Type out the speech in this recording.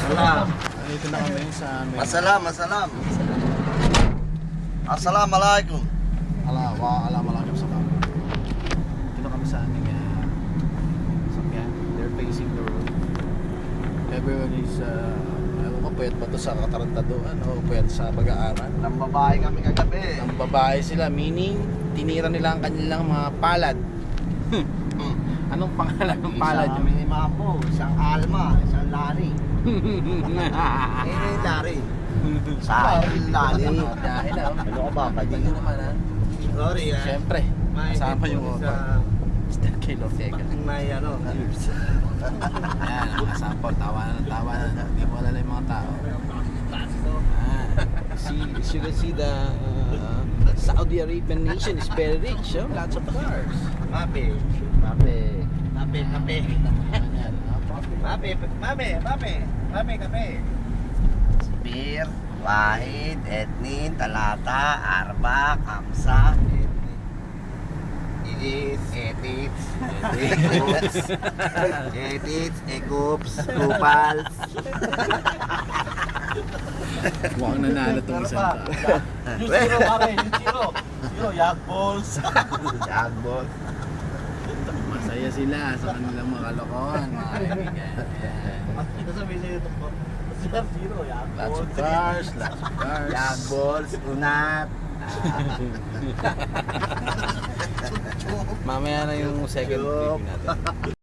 Salam. Dito na kami sa amin. Masalam, masalam. Assalamualaikum. Alam sa kami. Dito na kami sa aming sakyan. They're facing the road. Everyone is, alam ko, pwede ba ito sa katarantaduhan o pwede sa pag-aaral? Nang babae kami kagabi. Ang babae sila, meaning tinira nila ang kanilang mga palad. Anong pangalan ng palad Isang yun? Minimapo, isang Alma, isang Lani. Lari. Sa akin, Lani. Dahil Ano ka ba? Pwede naman Sorry Siyempre, kasama yung Mr. Kay Lortega. May ano. Ayan, ang kasama, tawanan ng tawanan. Hindi mo alala yung mga tao. As you can see, the Saudi Arabian nation is very rich. Lots of cars. Mape. Mape. Mape, kape. Mape, kape. Spear, Wahid, Etnin, Talata, Arba, Kamsa, Etits, Egups, Kupals. Mukhang nanalo itong isang tao. Yung zero, pare, yung zero. Zero, Yagballs. Yagballs. Masaya sila sa kanilang mga kalokohan, mga kaibigan. Ito sabihin sa'yo ito po. Zero, Lots of cars, lots of cars. Yagballs, Unat. Mamaya na yung second briefing natin.